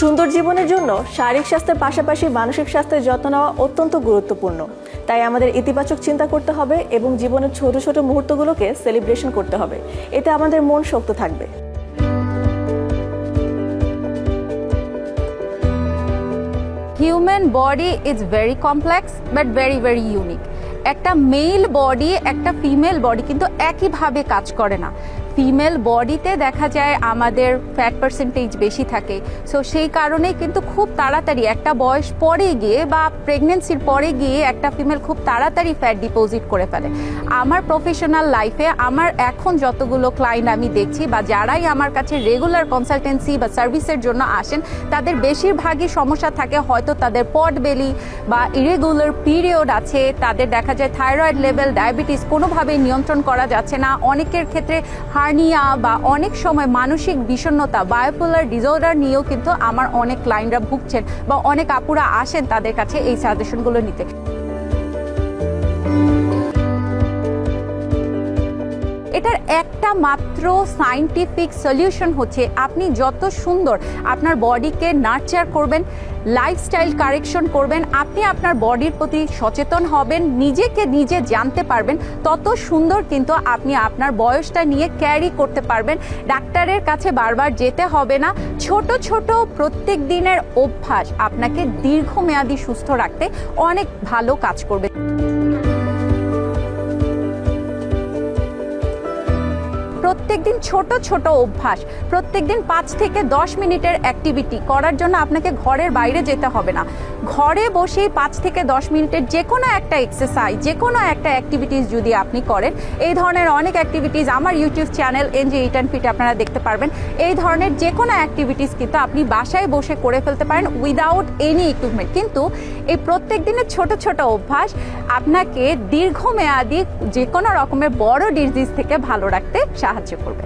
সুন্দর জীবনের জন্য শারীরিক স্বাস্থ্যের পাশাপাশি মানসিক স্বাস্থ্যের যত্ন নেওয়া অত্যন্ত গুরুত্বপূর্ণ। তাই আমাদের ইতিবাচক চিন্তা করতে হবে এবং জীবনের ছোট ছোট মুহূর্তগুলোকে সেলিব্রেশন করতে হবে। এতে আমাদের মন শক্ত থাকবে। Human body is very complex but very very unique. একটা মেল বডি একটা ফিমেল বডি কিন্তু একইভাবে কাজ করে না। ফিমেল বডিতে দেখা যায় আমাদের ফ্যাট পার্সেন্টেজ বেশি থাকে, সো সেই কারণেই কিন্তু খুব তাড়াতাড়ি একটা বয়স পরে গিয়ে বা প্রেগনেন্সির পরে গিয়ে একটা ফিমেল খুব তাড়াতাড়ি ফ্যাট ডিপোজিট করে ফেলে। আমার প্রফেশনাল লাইফে আমার এখন যতগুলো ক্লায়েন্ট আমি দেখছি বা যারাই আমার কাছে রেগুলার কনসালটেন্সি বা সার্ভিসের জন্য আসেন, তাদের বেশিরভাগই সমস্যা থাকে হয়তো তাদের পট বেলি বা ইরেগুলার পিরিয়ড আছে, তাদের দেখা যায় থাইরয়েড লেভেল, ডায়াবেটিস কোনোভাবেই নিয়ন্ত্রণ করা যাচ্ছে না। অনেকের ক্ষেত্রে হার্নিয়া বা অনেক সময় মানসিক বিষণ্ণতা, বায়োপোলার ডিসঅর্ডার নিয়েও কিন্তু আমার অনেক ক্লায়েন্টরা ভুগছেন বা অনেক আপুরা আসেন তাদের কাছে এই সাজেশনগুলো নিতে। এটার একটা মাত্র সায়েন্টিফিক সলিউশন হচ্ছে আপনি যত সুন্দর আপনার বডিকে নার্চার করবেন, লাইফস্টাইল কারেকশন করবেন, আপনি আপনার বডির প্রতি সচেতন হবেন, নিজেকে নিজে জানতে পারবেন, তত সুন্দর কিন্তু আপনি আপনার বয়সটা নিয়ে ক্যারি করতে পারবেন। ডাক্তারের কাছে বারবার যেতে হবে না। ছোট ছোট প্রত্যেক দিনের অভ্যাস আপনাকে দীর্ঘমেয়াদী সুস্থ রাখতে অনেক ভালো কাজ করবে। প্রত্যেকদিন ছোট ছোট অভ্যাস, প্রত্যেকদিন 5 থেকে 10 মিনিটের অ্যাক্টিভিটি করার জন্য আপনাকে ঘরের বাইরে যেতে হবে না। ঘরে বসেই 5 থেকে 10 মিনিটের যে কোনো একটা এক্সারসাইজ, যে কোনো একটা অ্যাক্টিভিটিস যদি আপনি করেন, এই ধরনের অনেক অ্যাক্টিভিটিস আমার YouTube channel NJ Eat and Fit আপনারা দেখতে পারবেন। এই ধরনের যে কোনো অ্যাক্টিভিটিস কিন্তু আপনি বাসায় বসে করে ফেলতে পারেন উইদাউট এনি ইকুইপমেন্ট। কিন্তু এই প্রত্যেক দিনের ছোট ছোট অভ্যাস আপনাকে দীর্ঘমেয়াদী যে কোনো রকমের বড় ডিজিজ থেকে ভালো রাখতে সাহায্য করবে।